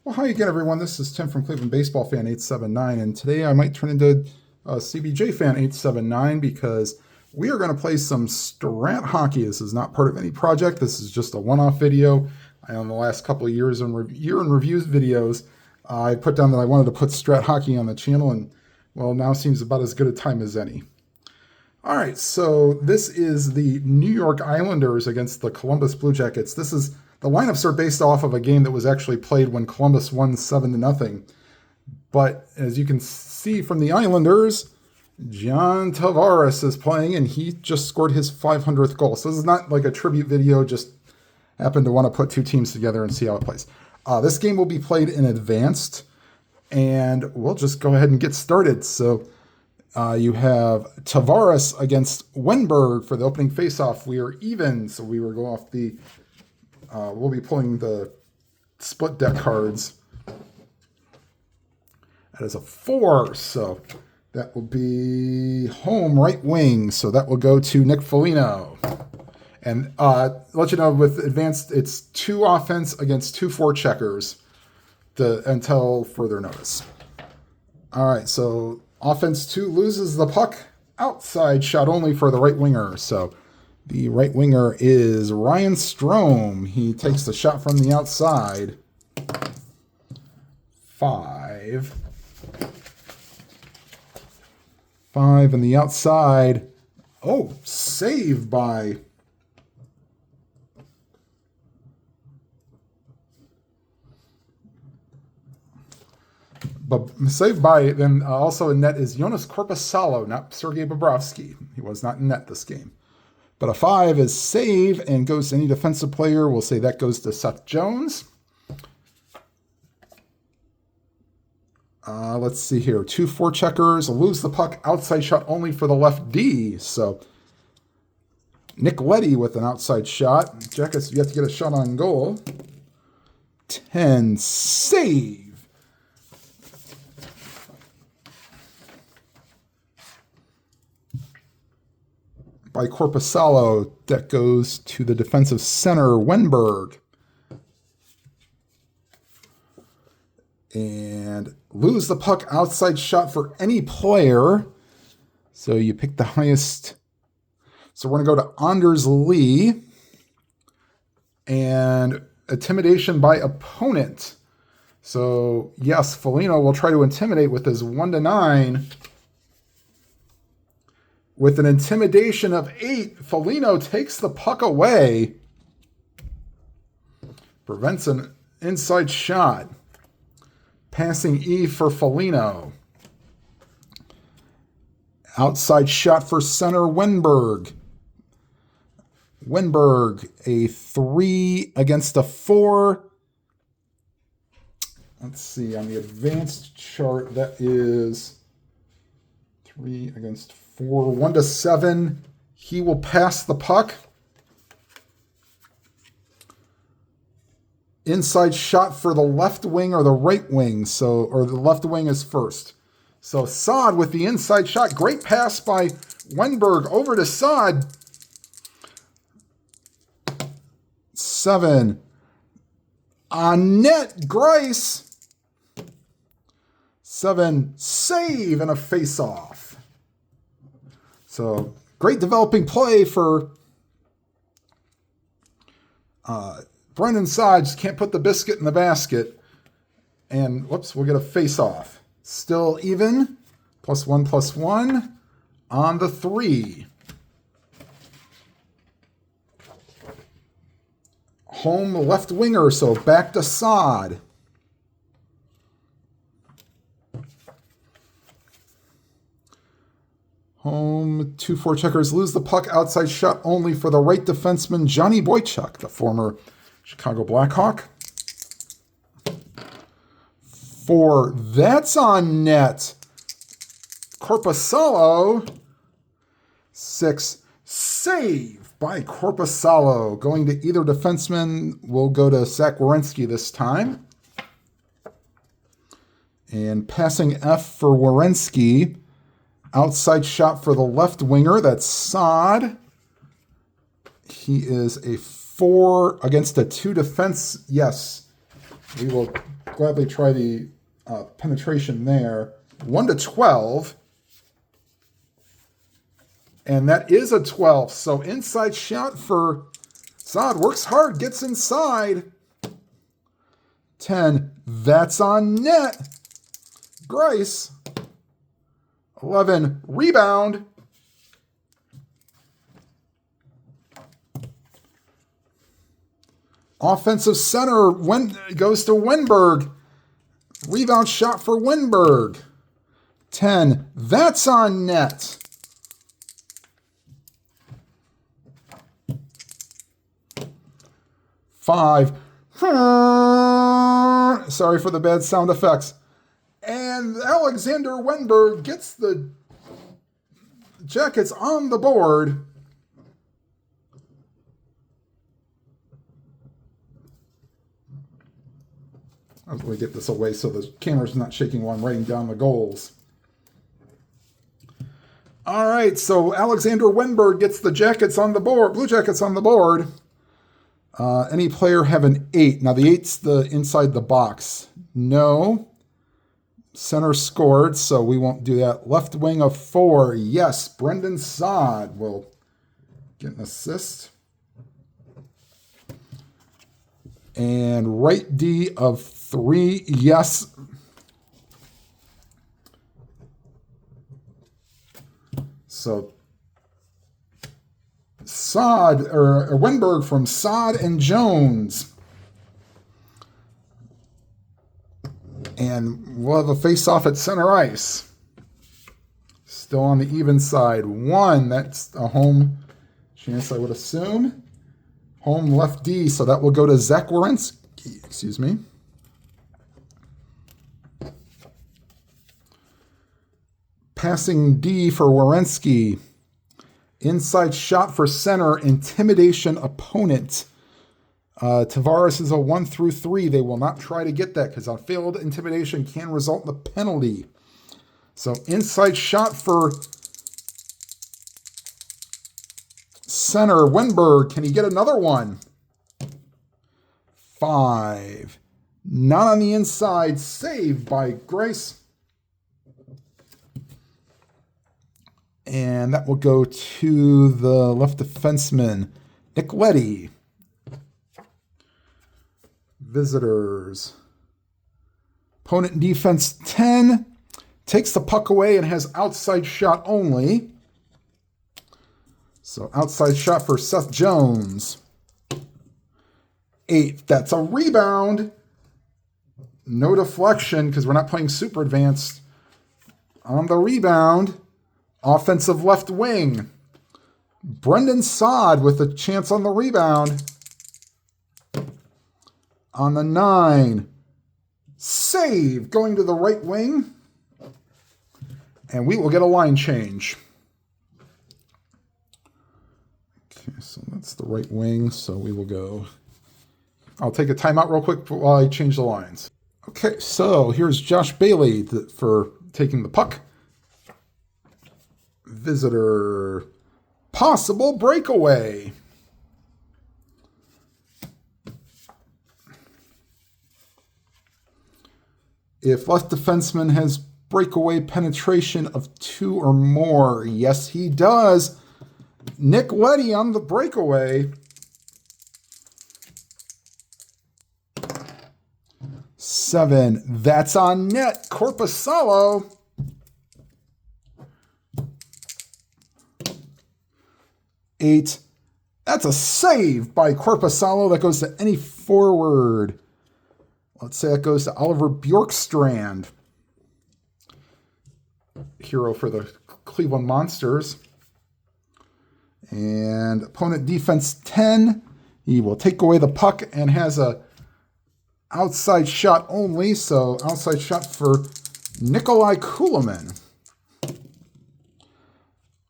Well, hi again, everyone. This is Tim from Cleveland Baseball Fan 879, and today I might turn into CBJ Fan 879 because we are going to play some strat hockey. This is not part of any project. This is just a one-off video. On the last couple of years in year in reviews videos, I put down that I wanted to put strat hockey on the channel, and well, now seems about as good a time as any. All right, so this is the New York Islanders against the Columbus Blue Jackets. The lineups are based off of a game that was actually played when Columbus won 7-0. But as you can see from the Islanders, John Tavares is playing, and he just scored his 500th goal. So this is not like a tribute video, just happened to want to put two teams together and see how it plays. This game will be played in advanced, and we'll just go ahead and get started. So you have Tavares against Wenberg for the opening faceoff. We are even, so we will go off the... we'll be pulling the split deck cards. That is a 4, so that will be home right wing. So that will go to Nick Foligno. And let you know, with advanced, it's 2 offense against 2 forecheckers until further notice. All right, so offense 2 loses the puck. Outside shot only for the right winger. So the right winger is Ryan Strome. He takes the shot from the outside. 5. 5 on the outside. Oh, saved by... But saved by, then also in net is Jonas Korpisalo, not Sergei Bobrovsky. He was not in net this game. But a 5 is save and goes to any defensive player. We'll say that goes to Seth Jones. Let's see here. 2 forecheckers lose the puck. Outside shot only for the left D. So Nick Leddy with an outside shot. Jackets, you have to get a shot on goal. 10 save. By Korpisalo, that goes to the defensive center, Wenberg. And lose the puck, outside shot for any player. So you pick the highest. So we're going to go to Anders Lee. And intimidation by opponent. So yes, Foligno will try to intimidate with his 1-9. With an intimidation of 8, Foligno takes the puck away. Prevents an inside shot. Passing E for Foligno. Outside shot for center Wenberg. Wenberg, a 3 against a 4. Let's see, on the advanced chart, that is 3 against 4. 1-7. He will pass the puck. Inside shot for the left wing or the right wing. Or the left wing is first. So Saad with the inside shot. Great pass by Wenberg over to Saad. 7. On net, Grice. 7. Save and a face-off. So, great developing play for Brendan Saad. Just can't put the biscuit in the basket. And, whoops, we'll get a face-off. Still even. +1/+1 on the 3. Home left winger, so back to Saad. Home, 2 forecheckers lose the puck, outside shot only for the right defenseman, Johnny Boychuk, the former Chicago Blackhawk. 4, that's on net. Korpisalo. 6, save by Korpisalo. Going to either defenseman, we'll go to Zach Werenski this time. And passing F for Werenski. Outside shot for the left winger. That's Saad. He is a 4 against a 2 defense. Yes, we will gladly try the penetration there. 1 to 12. And that is a 12. So inside shot for Saad. Works hard, gets inside. 10. That's on net. Grice. 11. Rebound. Offensive center goes to Wenberg. Rebound shot for Wenberg. 10. That's on net. Five. Sorry for the bad sound effects. And Alexander Wenberg gets the Jackets on the board. I'm going to get this away so the camera's not shaking while I'm writing down the goals. All right, so Alexander Wenberg gets the Jackets on the board, Blue Jackets on the board. Any player have an 8. Now, the 8's the inside the box. No. Center scored, so we won't do that. Left wing of 4. Yes, Brendan Saad will get an assist. And right D of 3. Yes. So Saad, or Wenberg from Saad and Jones. And we'll have a face-off at center ice. Still on the even side. 1, that's a home chance, I would assume. Home left D, so that will go to Zach Werenski. Excuse me. Passing D for Werenski. Inside shot for center, intimidation opponent. Tavares is a 1 through 3. They will not try to get that because a failed intimidation can result in a penalty. So inside shot for center, Wenberg. Can he get another one? 5. Not on the inside. Saved by Grice. And that will go to the left defenseman, Nick Leddy. Visitors. Opponent defense 10. Takes the puck away and has outside shot only. So outside shot for Seth Jones. 8. That's a rebound. No deflection because we're not playing super advanced. On the rebound. Offensive left wing. Brendan Saad with a chance on the rebound. On the 9. Save going to the right wing. And we will get a line change. Okay, so that's the right wing. So we will go. I'll take a timeout real quick while I change the lines. Okay, so here's Josh Bailey for taking the puck. Visitor. Possible breakaway. If left defenseman has breakaway penetration of 2 or more. Yes, he does. Nick Leddy on the breakaway. 7. That's on net. Korpisalo. 8. That's a save by Korpisalo. That goes to any forward. Let's say that goes to Oliver Bjorkstrand. Hero for the Cleveland Monsters. And opponent defense 10. He will take away the puck and has a outside shot only. So outside shot for Nikolai Kulemin.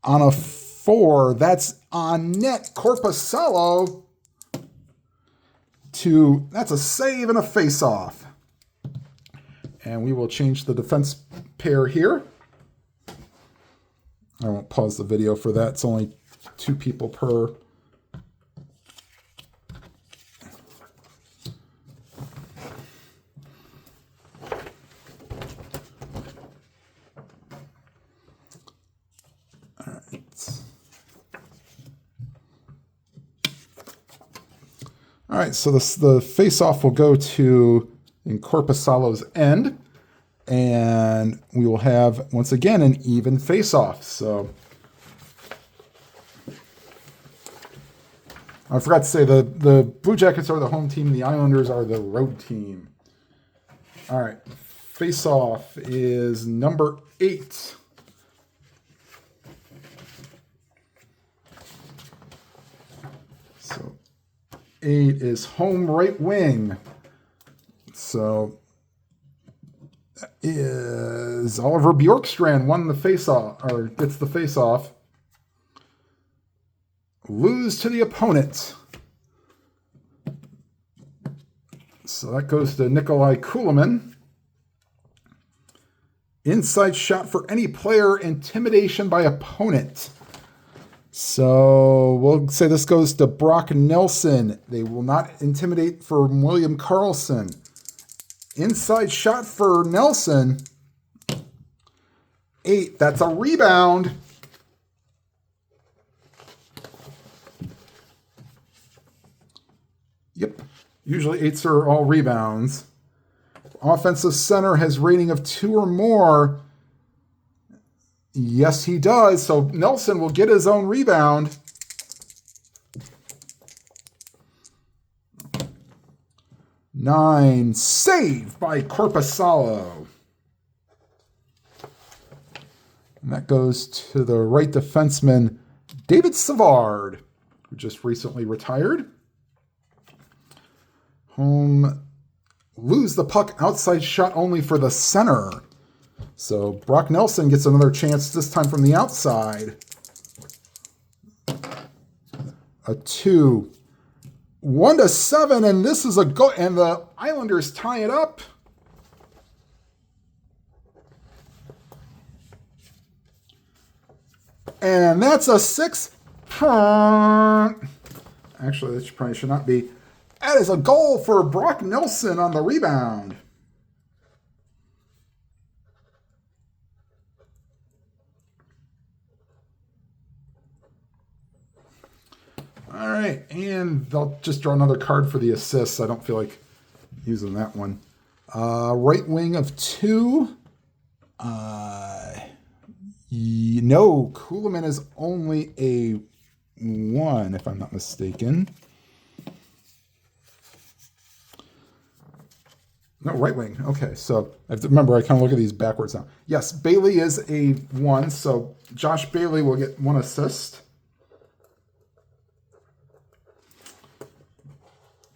On a 4, that's on net. Korpisalo. 2, that's a save and a face-off. And we will change the defense pair here. I won't pause the video for that. It's only 2 people per. All right, so the face-off will go to Incorposalo's end, and we will have, once again, an even face-off. So I forgot to say the Blue Jackets are the home team, the Islanders are the road team. All right, face-off is number 8. So 8 is home right wing. So that is Oliver Bjorkstrand won the face-off, or gets the face-off. Lose to the opponent. So that goes to Nikolai Kulemin. Inside shot for any player, intimidation by opponent. So we'll say this goes to Brock Nelson. They will not intimidate for William Karlsson. Inside shot for Nelson. 8. That's a rebound. Yep. Usually 8s are all rebounds. Offensive center has rating of 2 or more. Yes, he does. So Nelson will get his own rebound. Nine, save by Korpisalo. And that goes to the right defenseman, David Savard, who just recently retired. Home, lose the puck, outside shot only for the center. So Brock Nelson gets another chance, this time from the outside. A 2. 1-7, and this is a go, and the Islanders tie it up. And that's a 6. Actually, that probably should not be. That is a goal for Brock Nelson on the rebound. All right, and they'll just draw another card for the assists. I don't feel like using that one. Right wing of 2. No, Kulemin is only a 1, if I'm not mistaken. No, right wing. Okay, so I have to remember, I kind of look at these backwards now. Yes, Bailey is a 1, so Josh Bailey will get 1 assist.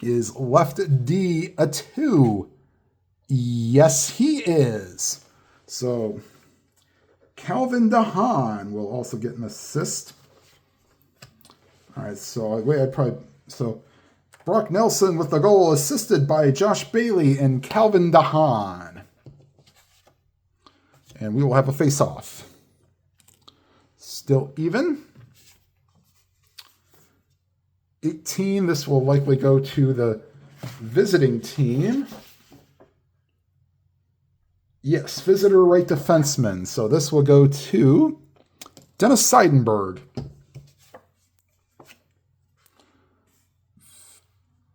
Is left D a 2? Yes, he is. So Calvin DeHaan will also get an assist. All right, so Brock Nelson with the goal, assisted by Josh Bailey and Calvin DeHaan. And we will have a face-off. Still even. 18, this will likely go to the visiting team. Yes, visitor right defenseman. So this will go to Dennis Seidenberg.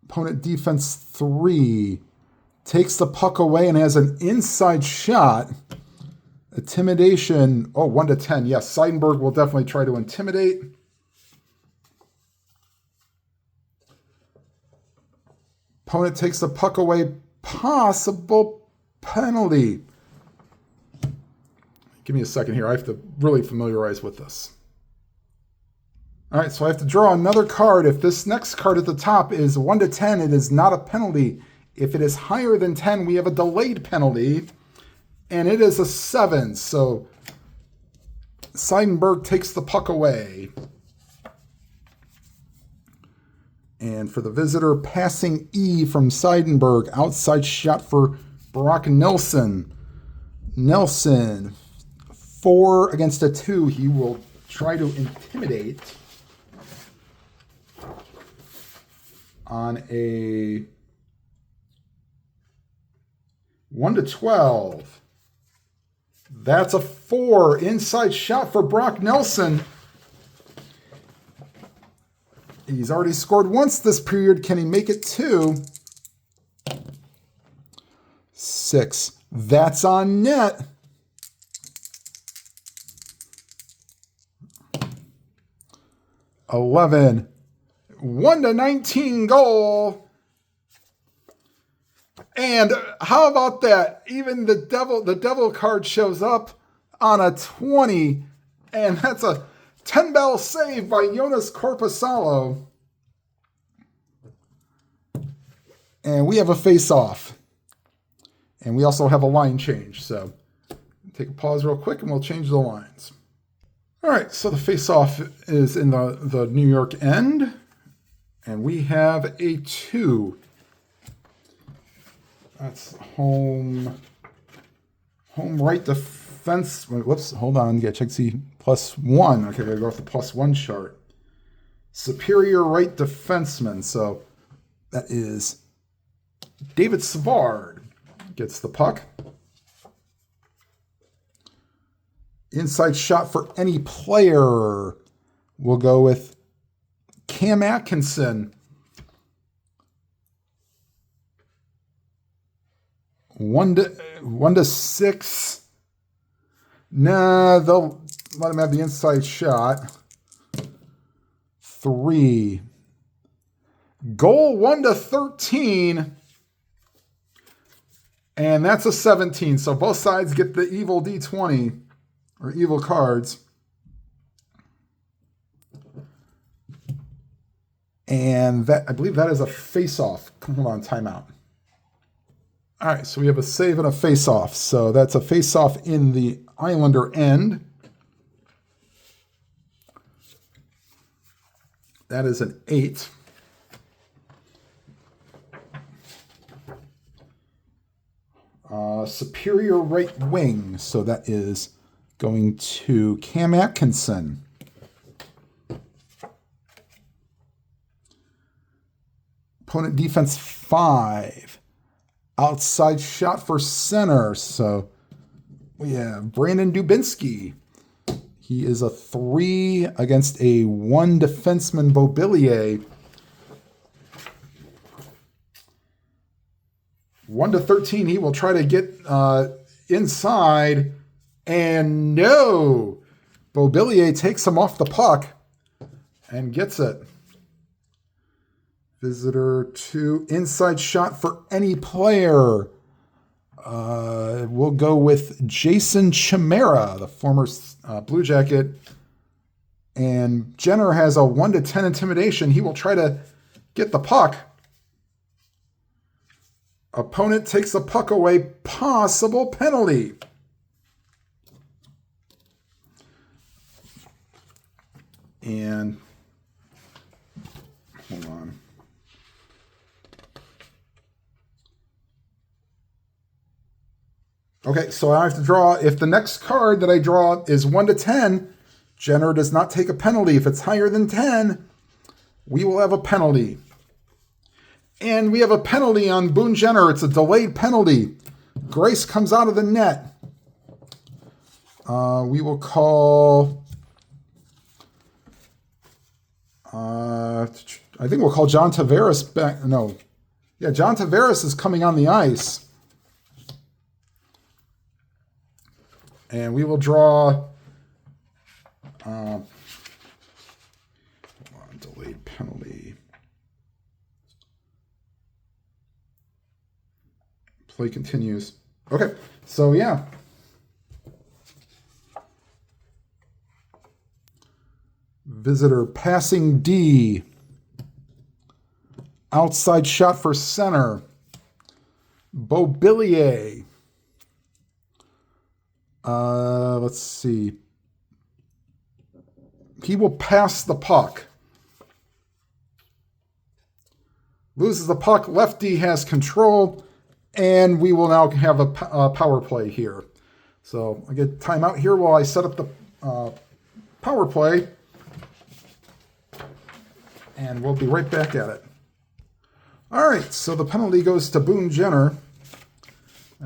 Opponent defense 3. Takes the puck away and has an inside shot. Intimidation. 1-10. Yes, Seidenberg will definitely try to intimidate. Opponent takes the puck away. Possible penalty. Give me a second here. I have to really familiarize with this. All right, so I have to draw another card. If this next card at the top is 1-10, it is not a penalty. If it is higher than 10, we have a delayed penalty, and it is a 7. So Seidenberg takes the puck away. And for the visitor, passing E from Seidenberg. Outside shot for Brock Nelson. Nelson, 4 against a 2. He will try to intimidate on a 1-12. That's a 4. Inside shot for Brock Nelson. He's already scored once this period. Can he make it two? 6. That's on net. $11. 1-19 goal. And how about that? Even the devil card shows up on a 20. And that's a 10-bell save by Jonas Korpisalo. And we have a face-off. And we also have a line change. So take a pause real quick and we'll change the lines. All right, so the face-off is in the New York end. And we have a 2. That's home right defense. Whoops, hold on. Get check see +1. Okay, I gotta go off the +1 chart. Superior right defenseman. So that is David Savard gets the puck. Inside shot for any player. We'll go with Cam Atkinson. 1-6. Nah, they'll let him have the inside shot. 3. Goal 1-13. And that's a 17. So both sides get the evil D20 or evil cards. And that, I believe that is a face-off. Hold on, timeout. All right, so we have a save and a face-off. So that's a face-off in the Islander end. That is an 8. Superior right wing. So that is going to Cam Atkinson. Opponent defense 5. Outside shot for center. So we have Brandon Dubinsky. He is a 3 against a 1 defenseman Beauvillier. 1-13. He will try to get inside. And no! Beauvillier takes him off the puck and gets it. Visitor 2. Inside shot for any player. We'll go with Jason Chimera, the former Blue Jacket. And Jenner has a 1-10 intimidation. He will try to get the puck. Opponent takes the puck away. Possible penalty. And hold on. Okay, so I have to draw. If the next card that I draw is 1-10, Jenner does not take a penalty. If it's higher than 10, we will have a penalty. And we have a penalty on Boone Jenner. It's a delayed penalty. Grace comes out of the net. We will call... I think we'll call John Tavares back. No. Yeah, John Tavares is coming on the ice. And we will draw... delayed penalty. Play continues. Okay, so yeah. Visitor passing D. Outside shot for center. Beauvillier. Let's see. He will pass the puck. Loses the puck. Lefty has control. And we will now have a power play here. So I get timeout here while I set up the power play. And we'll be right back at it. All right, so the penalty goes to Boone Jenner.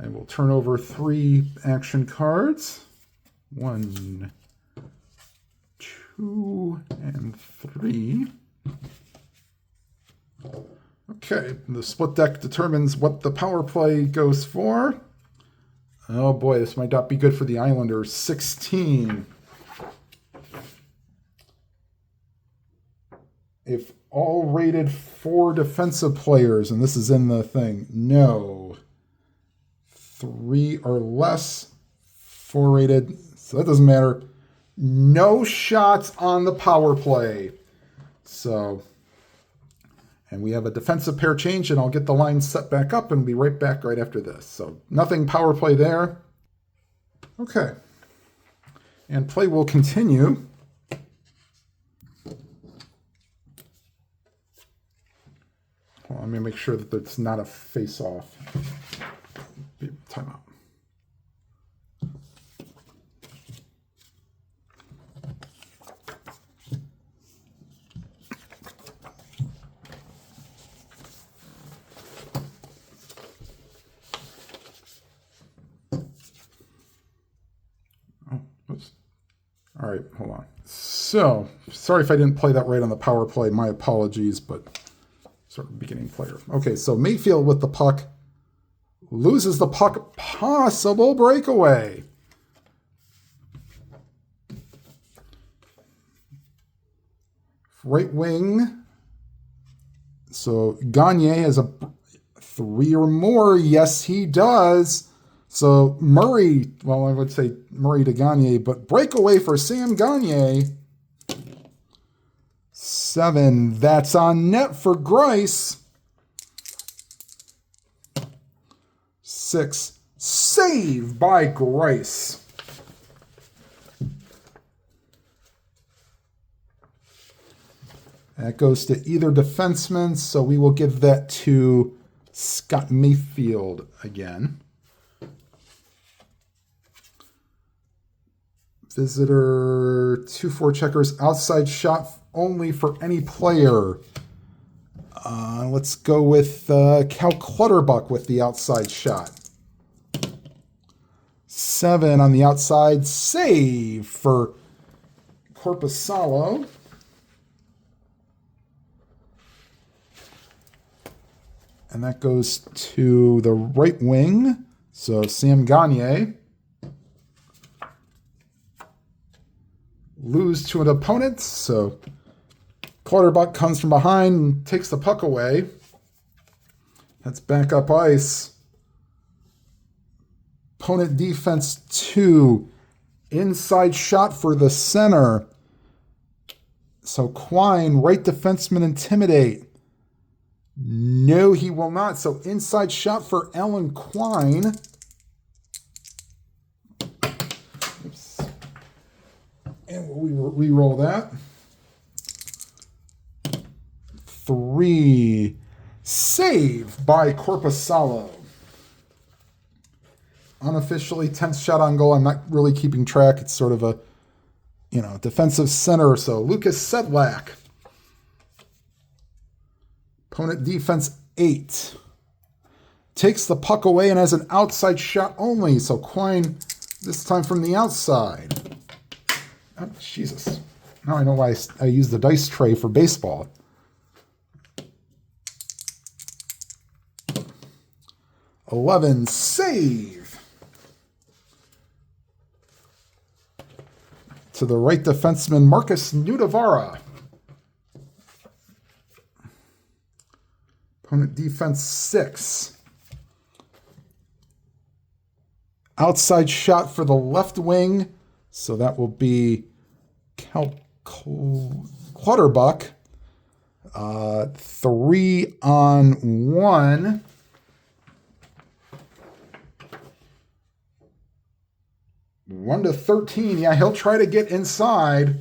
I will turn over 3 action cards. 1, 2, and 3. Okay, the split deck determines what the power play goes for. Oh boy, this might not be good for the Islanders. 16. If all rated 4 defensive players, and this is in the thing, no. 3 or less, 4 rated, so that doesn't matter. No shots on the power play. So, and we have a defensive pair change, and I'll get the line set back up and be right back right after this. So nothing power play there. Okay. And play will continue. Well, let me make sure that it's not a face-off. Timeout. All right, hold on. So, sorry if I didn't play that right on the power play. My apologies, but sort of beginning player. Okay, so Mayfield with the puck. Loses the puck. Possible breakaway. Right wing. So Gagne has a 3 or more. Yes, he does. So Murray, well, I would say Murray to Gagne, but breakaway for Sam Gagne. 7. That's on net for Grice. 6. Save by Grice. That goes to either defenseman, so we will give that to Scott Mayfield again. Visitor 2-4 checkers, outside shot only for any player. Let's go with Cal Clutterbuck with the outside shot. 7 on the outside, save for Korpisalo. And that goes to the right wing, so Sam Gagne. Lose to an opponent, so Clutterbuck comes from behind and takes the puck away. That's back up ice. Opponent defense 2. Inside shot for the center. So Quine, right defenseman, intimidate. No, he will not. So inside shot for Alan Quine. Oops. And we'll re-roll that. 3. Save by Korpisalo. Unofficially 10th shot on goal. I'm not really keeping track. It's sort of a, defensive center or so. Lucas Sedlak. Opponent defense 8. Takes the puck away and has an outside shot only. So Quine, this time from the outside. Oh, Jesus. Now I know why I use the dice tray for baseball. 11, save. To the right defenseman, Marcus Nudavara. Opponent defense 6. Outside shot for the left wing. So that will be Cal Clutterbuck. 3 on 1. One to 13. Yeah, he'll try to get inside.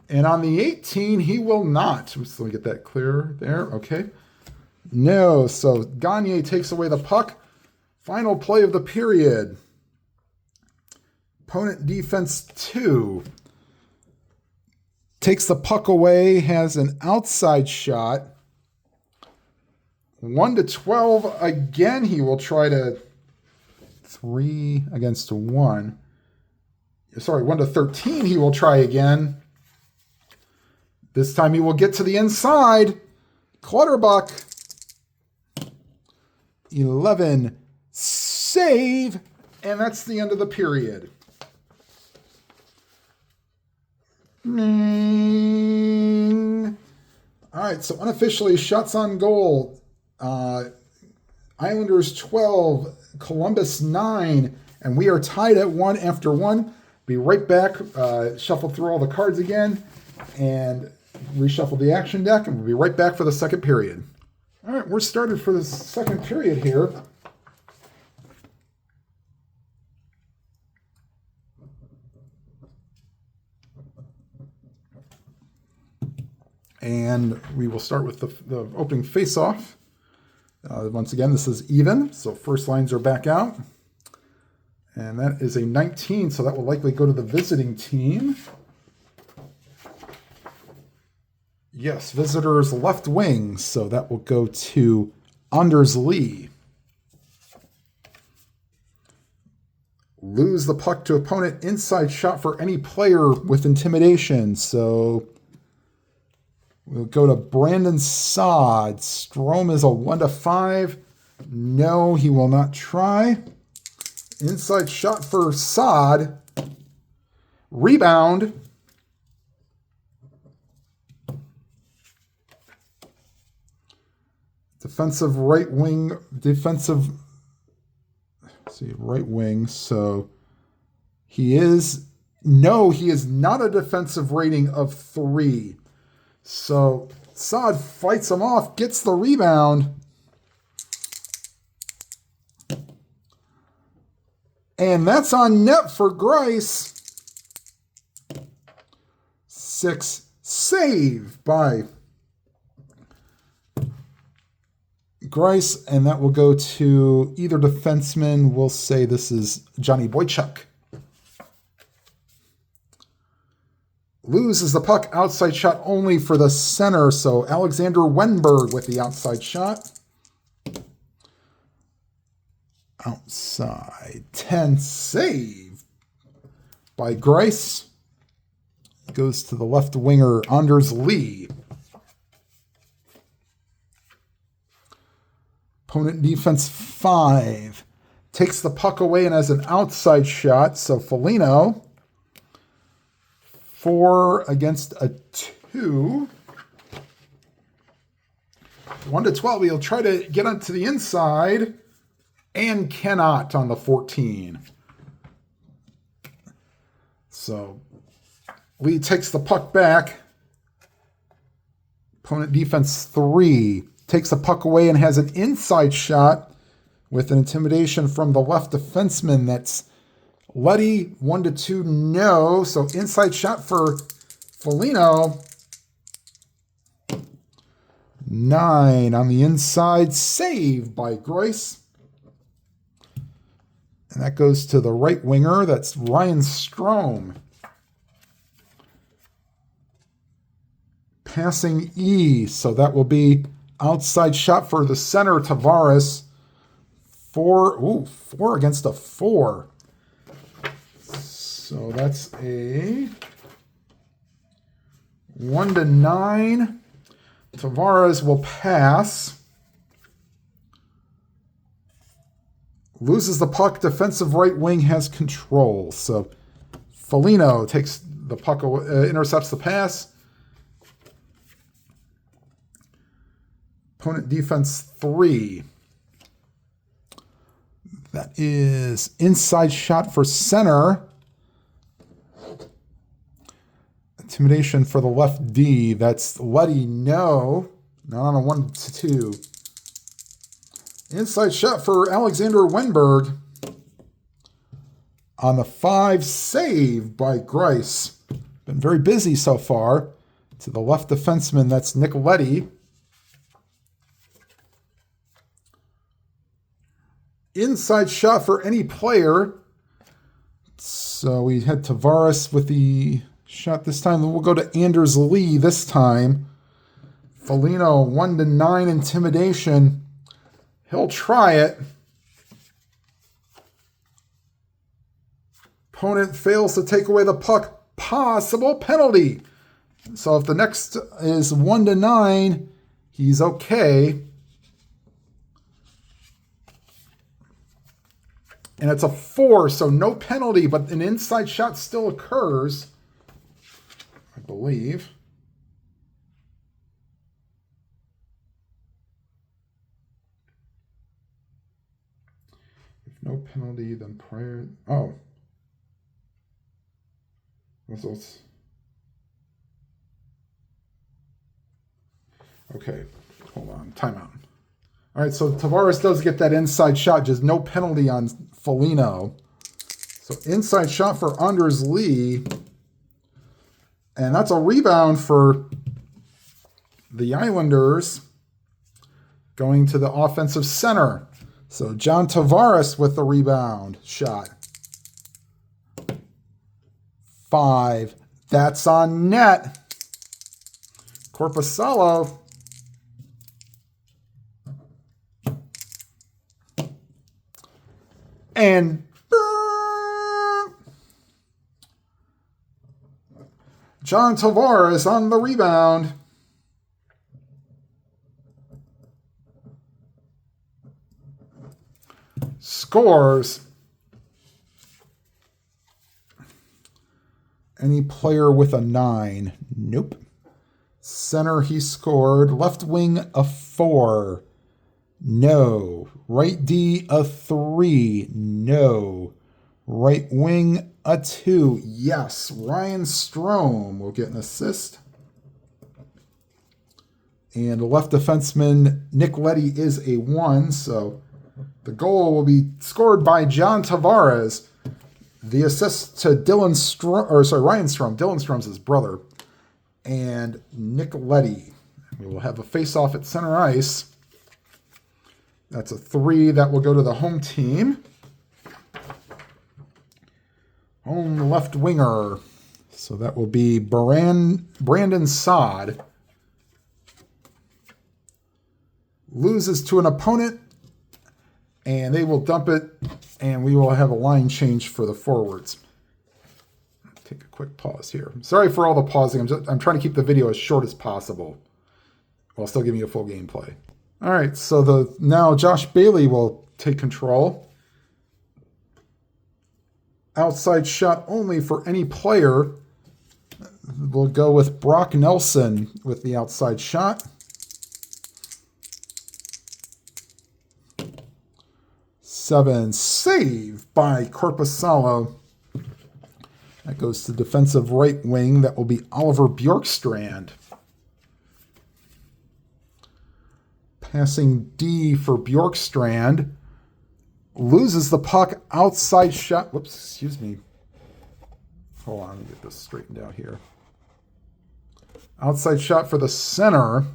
And on the 18, he will not. So let me get that clear there. Okay. No. So Gagne takes away the puck. Final play of the period. Opponent defense 2. Takes the puck away. Has an outside shot. 1 to 12. Again, he will try to 3 against 1. Sorry, 1 to 13. He will try again. This time he will get to the inside. Clutterbuck. 11. Save. And that's the end of the period. All right, so unofficially, shots on goal. Islanders 12, Columbus 9, and we are tied at 1 after 1. Be right back, shuffle through all the cards again, and reshuffle the action deck, and we'll be right back for the second period. All right, we're started for the second period here. And we will start with the opening face-off. Once again, this is even, so first lines are back out. And that is a 19, so that will likely go to the visiting team. Yes, visitors left wing, so that will go to Anders Lee. Lose the puck to opponent, inside shot for any player with intimidation, so we'll go to Brandon Saad. Strome is a 1-5. No, he will not try. Inside shot for Saad. Rebound. Defensive right wing. Right wing. So he is not a defensive rating of 3. So Saad fights him off, gets the rebound. And that's on net for Grice. 6, save by Grice, and that will go to either defenseman. We'll say this is Johnny Boychuk. Loses the puck, outside shot only for the center, so Alexander Wenberg with the outside shot. Outside, 10, save by Grice. Goes to the left winger, Anders Lee. Opponent defense 5. Takes the puck away and has an outside shot, so Foligno. 4 against a 2. 1-12, he'll try to get onto the inside and cannot on the 14. So Lee takes the puck back. Opponent defense 3. Takes the puck away and has an inside shot with an intimidation from the left defenseman. That's Letty. 1-2, no. So inside shot for Foligno. 9 on the inside. Save by Grice. And that goes to the right winger. That's Ryan Strome. Passing E. So that will be outside shot for the center, Tavares. 4 against a 4. So that's a 1-9. Tavares will pass. Loses the puck. Defensive right wing has control. So Foligno takes the puck away, intercepts the pass. Opponent defense 3. That is inside shot for center. Intimidation for the left D. That's Letty, no. Not on a 1-2. Inside shot for Alexander Wenberg. On the 5, save by Grice. Been very busy so far. To the left defenseman, that's Nick Letty. Inside shot for any player. So we had Tavares with the shot this time. Then we'll go to Anders Lee this time. Foligno, 1-9 intimidation. He'll try it. Opponent fails to take away the puck. Possible penalty. So if the next is 1 to 9, he's okay. And it's a 4, so no penalty, but an inside shot still occurs, I believe. If no penalty, then prior... Oh. Results. Okay, hold on, timeout. All right, so Tavares does get that inside shot, just no penalty on Foligno. So inside shot for Anders Lee. And that's a rebound for the Islanders going to the offensive center. So John Tavares with the rebound shot. 5. That's on net. Korpisalo. And John Tavares on the rebound. Scores. Any player with a 9? Nope. Center, he scored. Left wing, a 4. No. Right D, a 3. No. Right wing, a 2. Yes. Ryan Strome will get an assist. And left defenseman, Nick Leddy, is a 1. So the goal will be scored by John Tavares. The assist to Ryan Strome. Dylan Strome's his brother. And Nick Leddy. We will have a face-off at center ice. That's a 3. That will go to the home team. Home left winger. So that will be Brandon Saad. Loses to an opponent. And they will dump it. And we will have a line change for the forwards. Take a quick pause here. Sorry for all the pausing. I'm trying to keep the video as short as possible while still giving you a full gameplay. All right, so now Josh Bailey will take control. Outside shot only for any player. We'll go with Brock Nelson with the outside shot. 7, save by Korpisalo. That goes to defensive right wing. That will be Oliver Bjorkstrand. Passing D for Bjorkstrand. Loses the puck. Outside shot. Whoops, excuse me. Hold on, let me get this straightened out here. Outside shot for the center.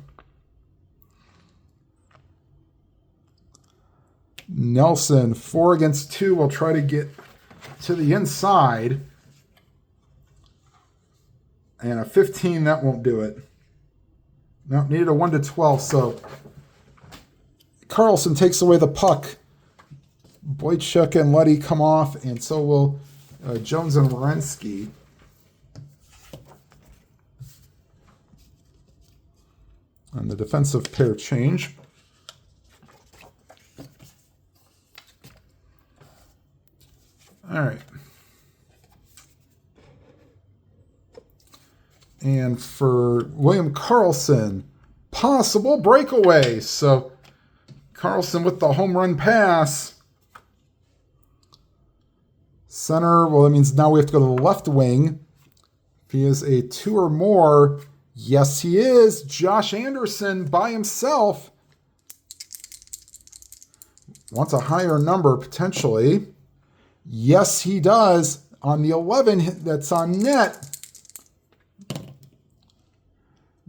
Nelson, 4 against 2, will try to get to the inside. And a 15, that won't do it. No, needed a 1 to 12, so Carlson takes away the puck. Boychuk and Leddy come off, and so will Jones and Werenski. And the defensive pair change. All right. And for William Karlsson, possible breakaway. So Karlsson with the home run pass. Center, well, that means now we have to go to the left wing. If he is a 2 or more, yes, he is. Josh Anderson by himself. Wants a higher number, potentially. Yes, he does. On the 11, that's on net.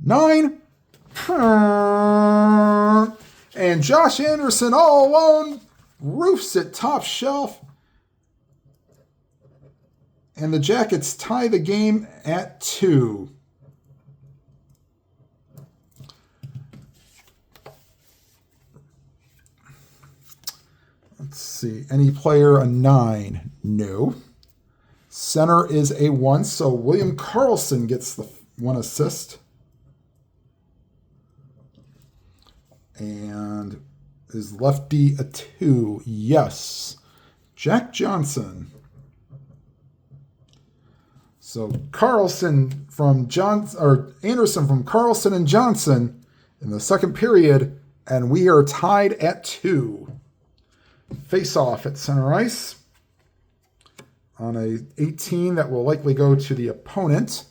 9. And Josh Anderson all alone roofs it top shelf. And the Jackets tie the game at 2. Let's see. Any player a 9? No. Center is a 1, so William Karlsson gets 1 assist. And is lefty a 2? Yes. Jack Johnson. So Carlson from Anderson from Carlson and Johnson in the second period, and we are tied at 2. Face off at center ice on a 18 that will likely go to the opponent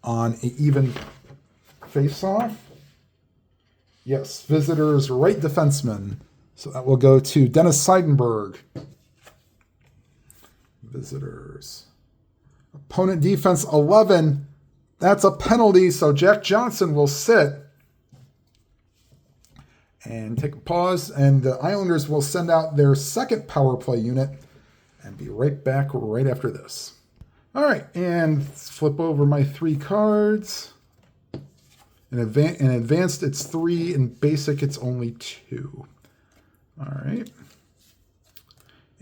on an even face off. Yes, visitors right defenseman. So that will go to Dennis Seidenberg. Visitors. Opponent defense 11. That's a penalty, so Jack Johnson will sit and take a pause, and the Islanders will send out their second power play unit and be right back right after this. All right, and flip over my 3 cards. In advanced, it's 3. In basic, it's only 2. All right.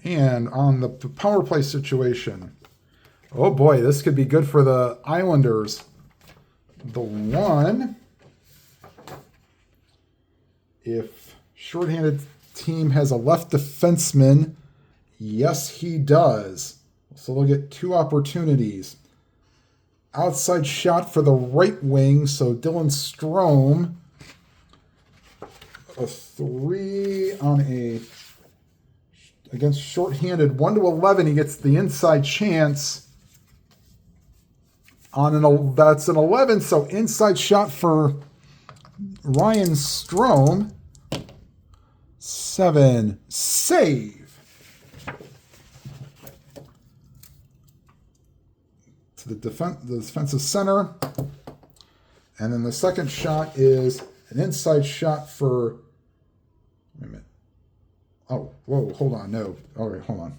And on the power play situation, oh boy, this could be good for the Islanders. The 1, if shorthanded team has a left defenseman, yes, he does. So they'll get 2 opportunities. Outside shot for the right wing, so Dylan Strome. A 3 on against shorthanded 1 to 11. He gets the inside chance on that's an 11. So inside shot for Ryan Strome. 7 save. To the defensive center. And then the second shot is an inside shot for, wait a minute. Oh, whoa, hold on. No. All right, hold on.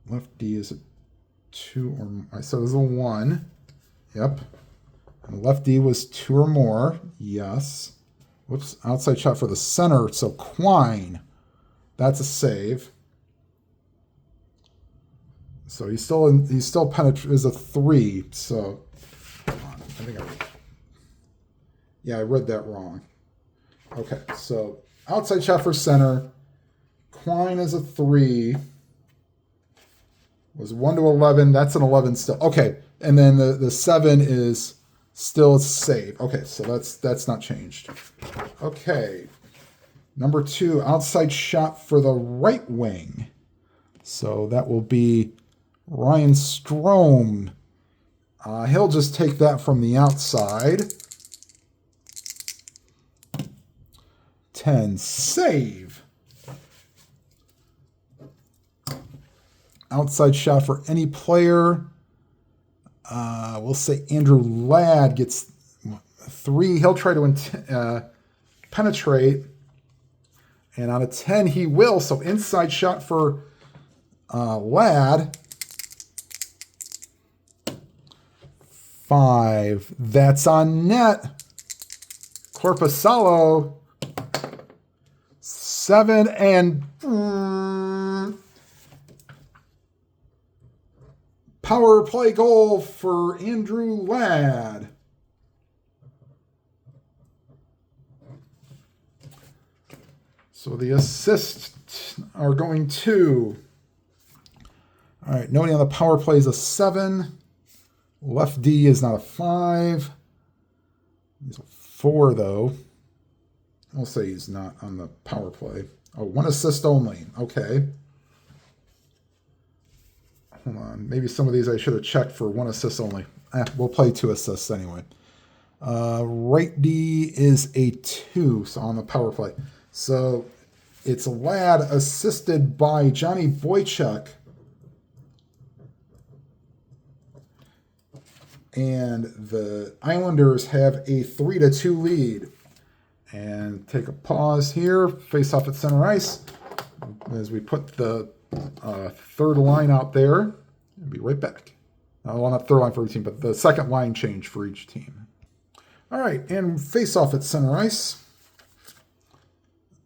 Left D is a 2 or, so there's a 1. Yep. And left D was 2 or more. Yes. Whoops. Outside shot for the center. So Quine. That's a save. So he's still is a 3. So hold on. I think I read that wrong. Okay. So outside shot for center. Quine is a 3. Was 1 to 11. That's an 11 still. Okay. And then the 7 is still a save. Okay, so that's not changed. Okay. Number 2, outside shot for the right wing. So that will be Ryan Strome. He'll just take that from the outside. 10, save. Outside shot for any player. We'll say Andrew Ladd gets 3. He'll try to penetrate. And on a 10, he will. So inside shot for Ladd. 5. That's on net. Korpisalo. 7 and power play goal for Andrew Ladd. So the assists are going to, all right, nobody on the power play is a 7. Left D is not a 5. He's a 4, though. I'll say he's not on the power play. Oh, 1 assist only. Okay. Hold on. Maybe some of these I should have checked for 1 assist only. We'll play 2 assists anyway. Right D is a 2, so on the power play. So it's Ladd assisted by Johnny Boychuk. And the Islanders have a 3-2 lead. And take a pause here. Face off at center ice as we put the third line out there. I'll be right back. Well, not third line for each team, but the second line change for each team. All right, and face off at center ice.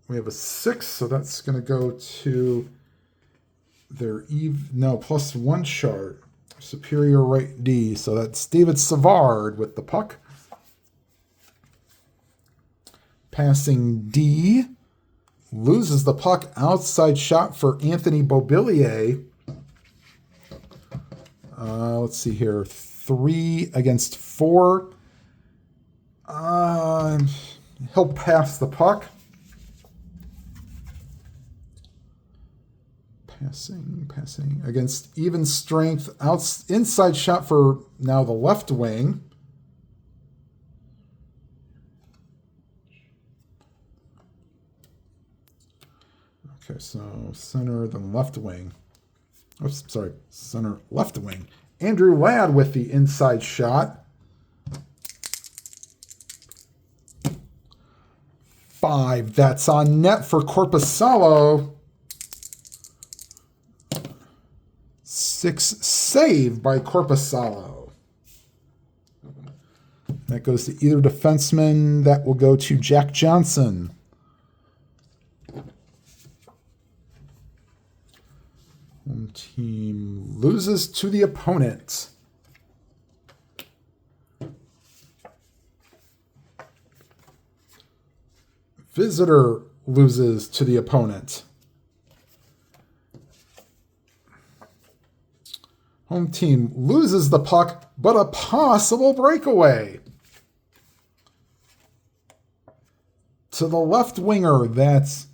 We have a 6, so that's going to go to their +1 chart. Superior right D. So that's David Savard with the puck. Passing D. Loses the puck. Outside shot for Anthony Beauvillier. Let's see here. 3 against 4. He'll pass the puck. Passing against even strength. Inside shot for now the left wing. Okay, so center, then left wing. Oops, sorry, center, left wing. Andrew Ladd with the inside shot. 5. That's on net for Korpisalo. 6 save by Korpisalo. That goes to either defenseman. That will go to Jack Johnson. Home team loses to the opponent. Visitor loses to the opponent. Home team loses the puck, but a possible breakaway. To the left winger, that's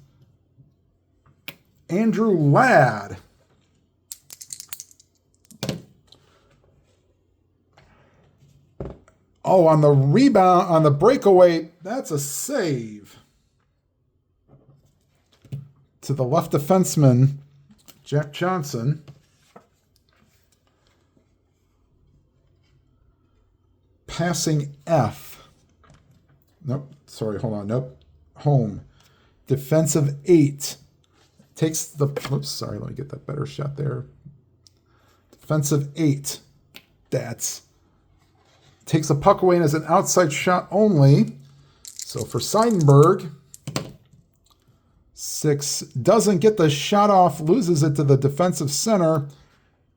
Andrew Ladd. Oh, on the rebound, on the breakaway, that's a save. To the left defenseman, Jack Johnson. Passing F. Nope, sorry, hold on, nope. Home. Defensive 8. Takes the, oops, sorry, let me get that better shot there. Defensive 8. That's takes the puck away and is an outside shot only. So for Seidenberg, 6 doesn't get the shot off, loses it to the defensive center,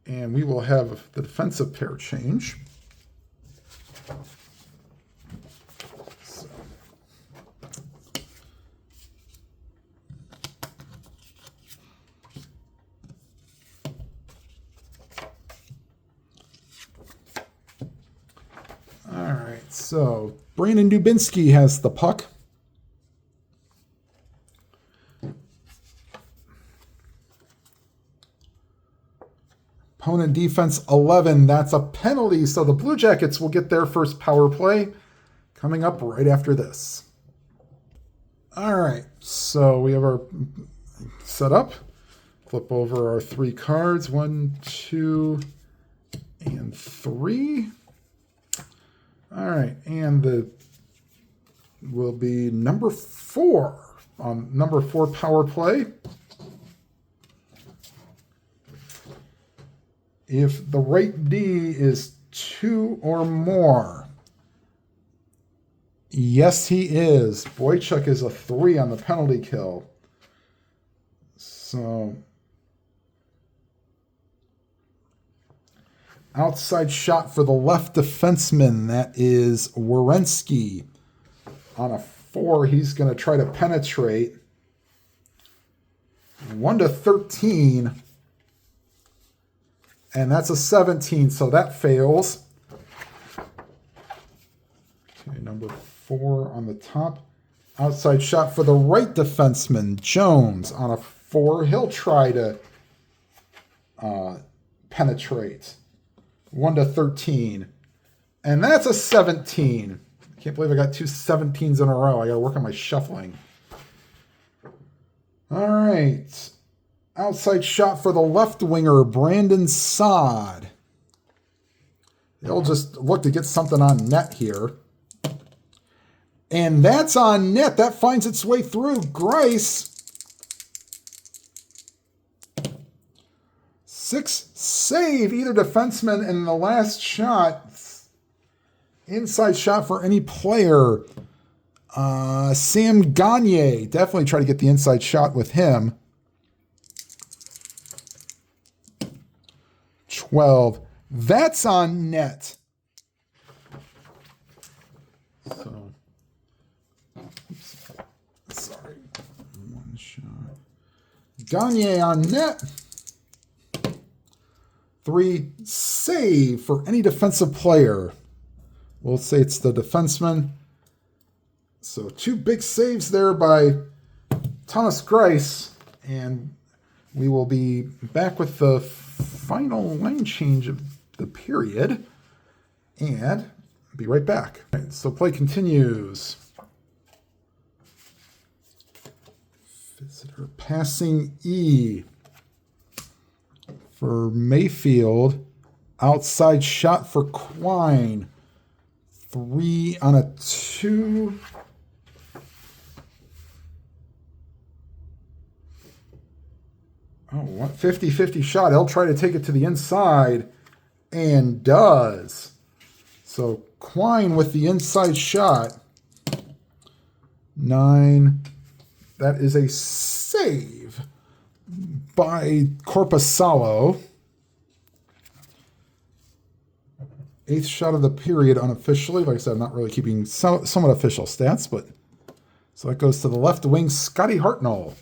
and we will have the defensive pair change. So. All right, so Brandon Dubinsky has the puck. Opponent defense 11. That's a penalty, so the Blue Jackets will get their first power play coming up right after this. All right, so we have our set up. Flip over our 3 cards. 1, 2, and 3. All right, and the will be number 4 on number 4 power play. If the right D is 2 or more. Yes, he is. Boychuk is a 3 on the penalty kill. So outside shot for the left defenseman. That is Werenski. On a 4, he's going to try to penetrate. 1-13. And that's a 17, so that fails. Okay, number 4 on the top. Outside shot for the right defenseman, Jones. On a 4, he'll try to penetrate. 1-13. And that's a 17. I can't believe I got 2 17s in a row. I got to work on my shuffling. All right. Outside shot for the left winger, Brandon Saad. They'll just look to get something on net here. And that's on net. That finds its way through. Grice. 6 save either defenseman, and the last shot, inside shot for any player. Sam Gagne. Definitely try to get the inside shot with him. 12. That's on net. So, oops, sorry. One shot. Gagne on net. 3, save for any defensive player. We'll say it's the defenseman. So 2 big saves there by Thomas Greiss. And we will be back with the final line change of the period. And be right back. Right, so play continues. Visitor passing E. For Mayfield, outside shot for Quine. 3 on a 2. Oh, what? 50-50 shot. He'll try to take it to the inside and does. So Quine with the inside shot. 9. That is a save by Korpisalo. 8th shot of the period unofficially. Like I said, I'm not really keeping somewhat official stats, but so that goes to the left wing, Scotty Hartnell,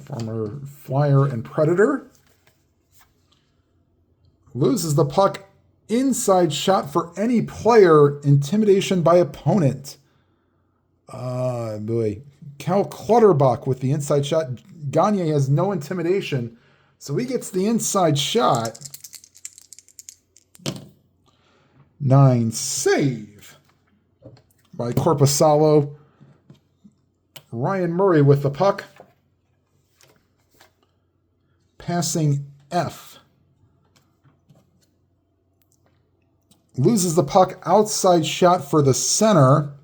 former Flyer and Predator. Loses the puck, inside shot for any player, intimidation by opponent. Boy. Cal Clutterbuck with the inside shot. Gagne has no intimidation, so he gets the inside shot. 9, save by Korpisalo. Ryan Murray with the puck. Passing F. Loses the puck, outside shot for the center.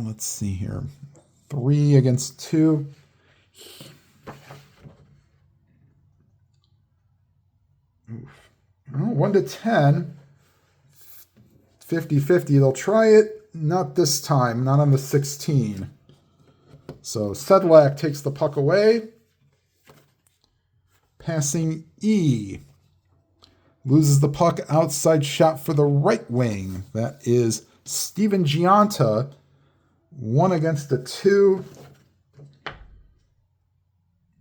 Let's see here. 3 against 2. Oof. Well, 1 to 10. 50-50. They'll try it. Not this time. Not on the 16. So Sedlak takes the puck away. Passing E. Loses the puck, outside shot for the right wing. That is Steven Giunta. 1 against the 2.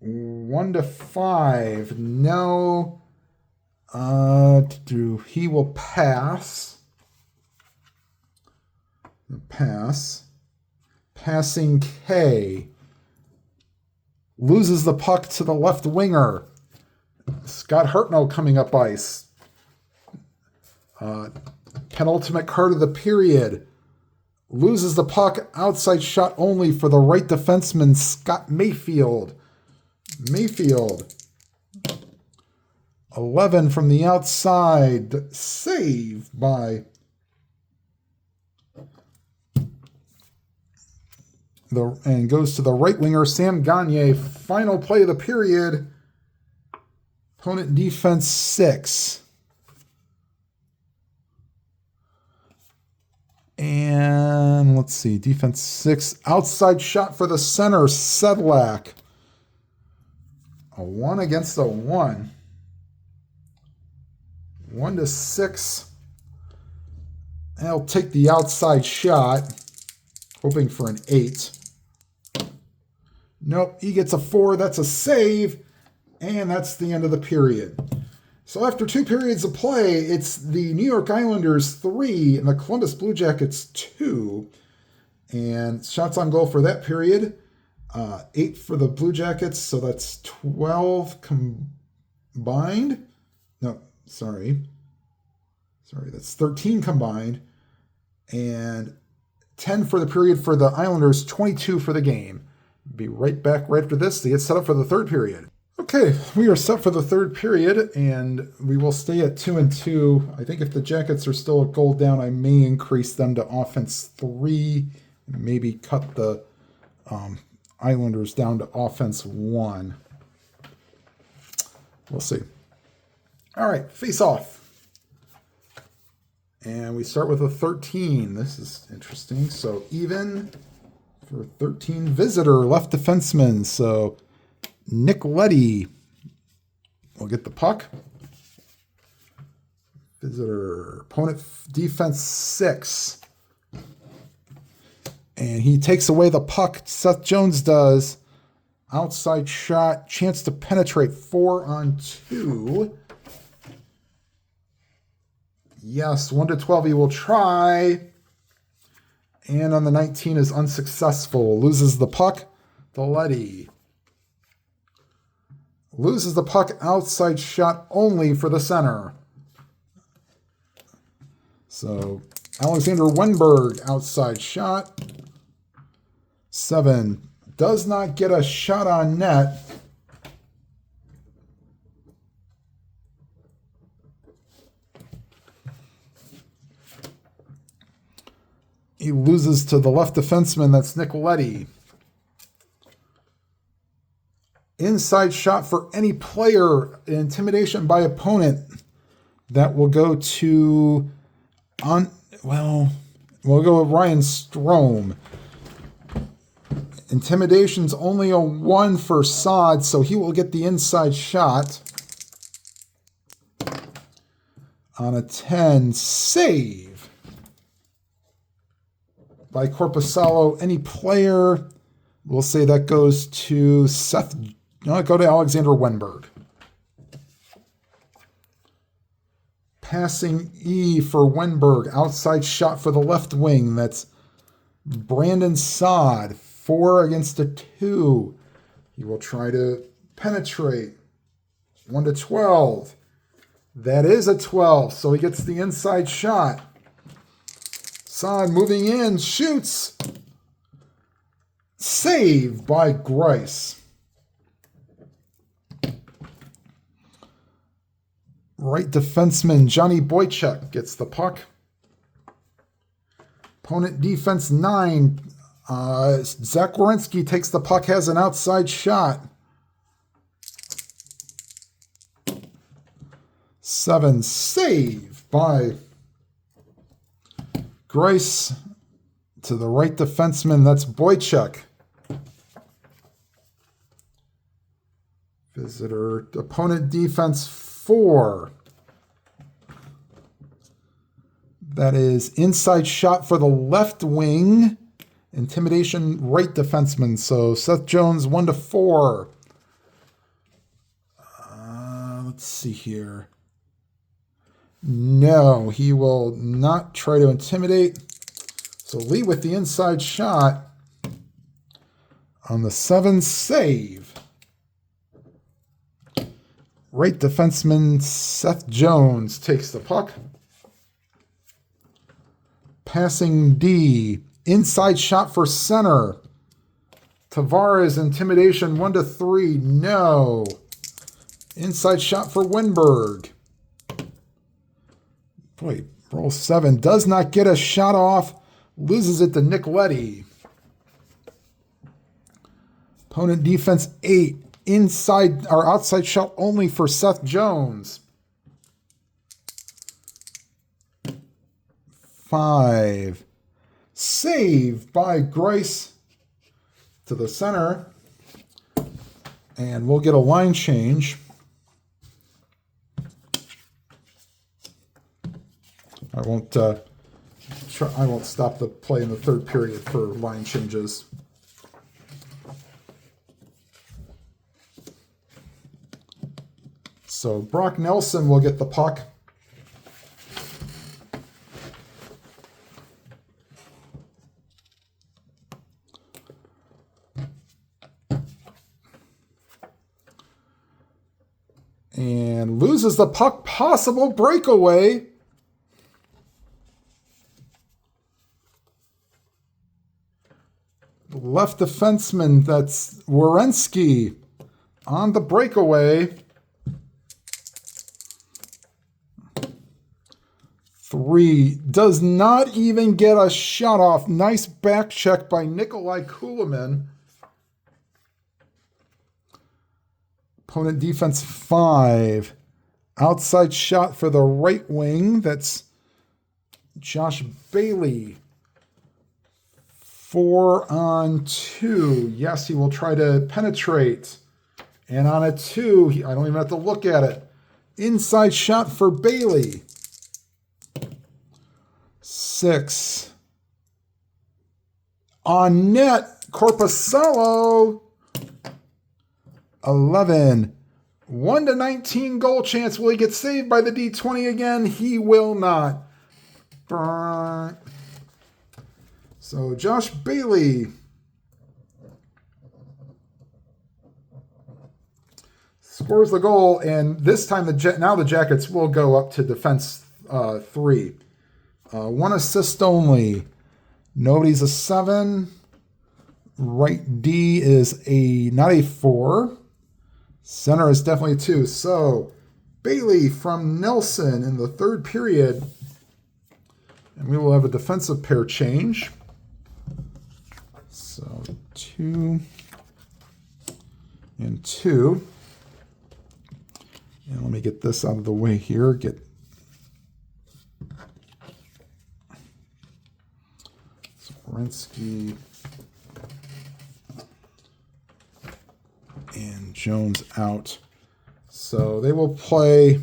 1 to 5. No. He will pass. Pass. Passing K. Loses the puck to the left winger. Scott Hartnell coming up ice. Penultimate card of the period. Loses the puck, outside shot only for the right defenseman, Scott Mayfield. 11 from the outside. Save by and goes to the right winger, Sam Gagne. Final play of the period. Opponent defense 6. And let's see, defense 6. Outside shot for the center, Sedlak. A 1 against a 1. 1 to 6. And he'll take the outside shot, hoping for an 8. Nope, he gets a 4. That's a save. And that's the end of the period. So after 2 periods of play, it's the New York Islanders 3 and the Columbus Blue Jackets 2. And shots on goal for that period, 8 for the Blue Jackets, so that's 12 combined. No, sorry, that's 13 combined. And 10 for the period for the Islanders, 22 for the game. Be right back right after this to get set up for the third period. Okay, we are set for the third period, and we will stay at 2-2. I think if the Jackets are still a goal down, I may increase them to offense 3, and maybe cut the Islanders down to offense 1. We'll see. All right, face off. And we start with a 13. This is interesting. So even for 13, visitor, left defenseman. So Nick Leddy will get the puck. Visitor, opponent defense 6. And he takes away the puck. Seth Jones does. Outside shot, chance to penetrate, 4-on-2. Yes, 1-12 he will try. And on the 19 is unsuccessful. Loses the puck. Valetti loses the puck. Outside shot only for the center. So Alexander Wenberg, outside shot. 7. Does not get a shot on net. He loses to the left defenseman, that's Nicoletti. Inside shot for any player, intimidation by opponent. That will go to, we'll go with Ryan Strome. Intimidation's only a 1 for Sod, so he will get the inside shot. On a 10, save by Corpusalo. Any player, we'll say that goes to go to Alexander Wenberg. Passing E for Wenberg. Outside shot for the left wing. That's Brandon Sod. 4-2. He will try to penetrate. 1-12. That is a 12, so he gets the inside shot. Sod moving in, shoots. Save by Grice. Right defenseman Johnny Boychuk gets the puck. Opponent defense 9. Zach Werenski takes the puck, has an outside shot. 7, save by Grice to the right defenseman, that's Boychuk. Visitor, opponent defense 4. That is inside shot for the left wing. Intimidation, right defenseman. So Seth Jones, 1-4. Let's see here. No, he will not try to intimidate. So Lee with the inside shot on the 7, save. Right defenseman Seth Jones takes the puck. Passing D. Inside shot for center. Tavares, intimidation, 1-3. No. Inside shot for Wenberg. Boy, roll 7. Does not get a shot off. Loses it to Nicoletti. Opponent defense 8. Inside or outside shot only for Seth Jones. 5. Save by Grice to the center. And we'll get a line change. I won't stop the play in the third period for line changes. So Brock Nelson will get the puck. And loses the puck. Possible breakaway. Left defenseman, that's Werenski on the breakaway. 3, does not even get a shot off. Nice back check by Nikolai Kulemin. Opponent defense 5. Outside shot for the right wing. That's Josh Bailey. 4-on-2. Yes, he will try to penetrate. And on a 2, I don't even have to look at it. Inside shot for Bailey. 6. On net, Corpusalo. 11. 1-19 goal chance. Will he get saved by the D20 again? He will not. So Josh Bailey scores the goal, and this time now the Jackets will go up to defense 3. 1 assist only. Nobody's a 7. Right D is not a 4. Center is definitely a 2. So Bailey from Nelson in the 3rd period. And we will have a defensive pair change. So 2 and 2. And let me get this out of the way here. Get Wierenski and Jones out. So they will play,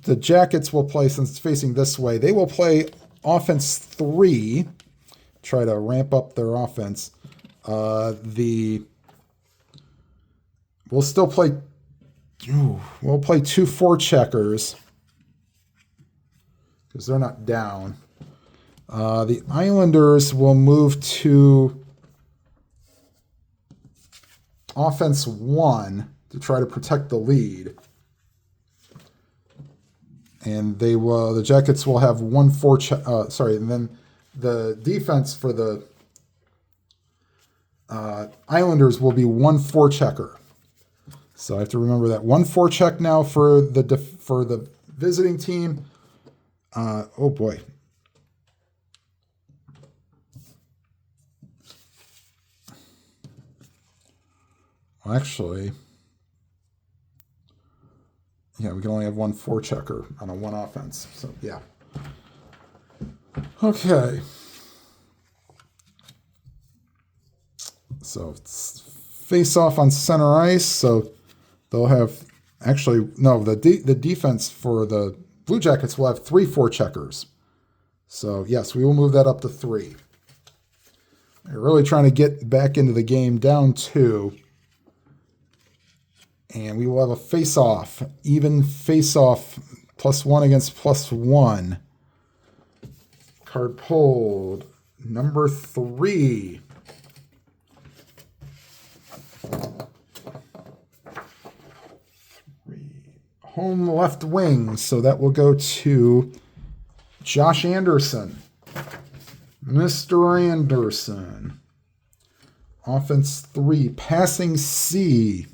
the Jackets will play, since it's facing this way, they will play offense 3, try to ramp up their offense. We'll still play, we'll play 2 forecheckers because they're not down. The Islanders will move to offense 1 to try to protect the lead. And the Jackets will have 1 and then the defense for the Islanders will be 1 forechecker. So I have to remember that 1 forecheck now for the visiting team. Oh boy. Actually, yeah, we can only have 1 forechecker on a 1 offense. So, yeah. Okay. So, it's face off on center ice. So, they'll have, actually, no, the defense for the Blue Jackets will have 3 forecheckers. So, yes, we will move that up to 3. They're really trying to get back into the game, down 2. And we will have a face-off, even face-off, +1 against +1. Card pulled, number 3. Home left wing, so that will go to Josh Anderson. Mr. Anderson. Offense 3, passing C.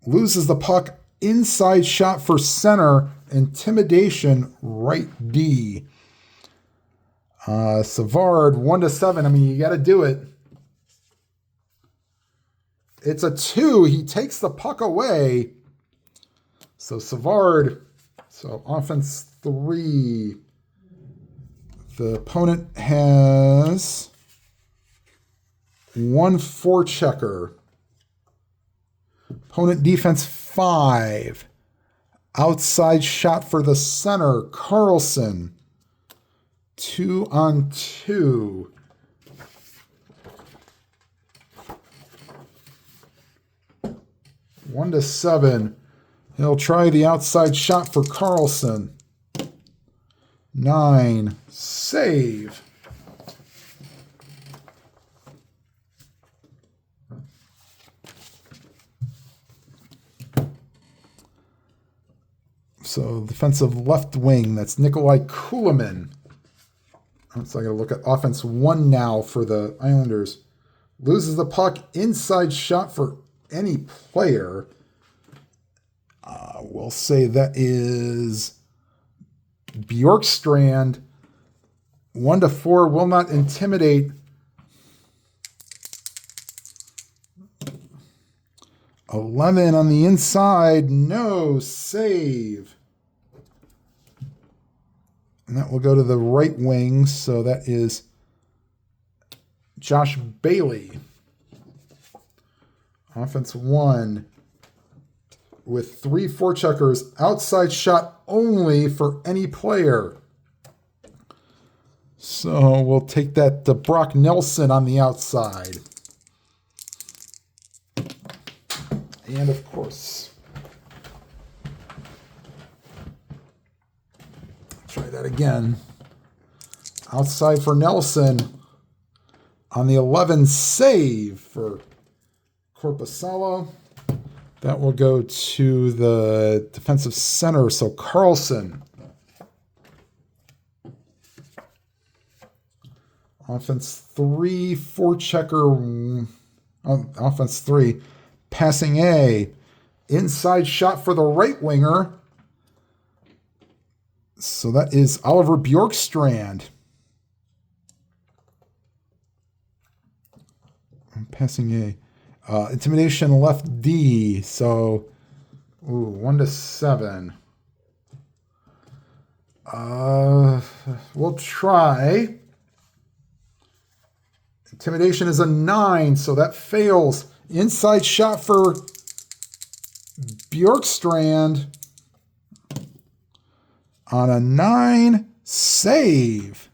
Loses the puck, inside shot for center, intimidation, right D. Savard, 1-7. I mean, you got to do it. It's a 2. He takes the puck away. So Savard, so offense 3. The opponent has 1 forechecker. Opponent defense 5. Outside shot for the center, Carlson. 2 on 2. One to 7. He'll try the outside shot for Carlson. 9. Save. So defensive left wing, that's Nikolai Kulemin. So I got to look at offense 1 now for the Islanders. Loses the puck, inside shot for any player. We'll say that is Bjorkstrand. 1-4, will not intimidate. 11 on the inside, no save. And that will go to the right wing, so that is Josh Bailey. Offense 1 with 3 forecheckers. Outside shot only for any player. So we'll take that to Brock Nelson on the outside. And of course, try that again. Outside for Nelson. On the 11 save for Korpisalo. That will go to the defensive center, so Carlson. Offense 3, forechecker. Offense 3, passing A. Inside shot for the right winger. So that is Oliver Bjorkstrand. Passing A. Intimidation left D. So, 1 to 7. We'll try. Intimidation is a 9, so that fails. Inside shot for Bjorkstrand on a 9 save.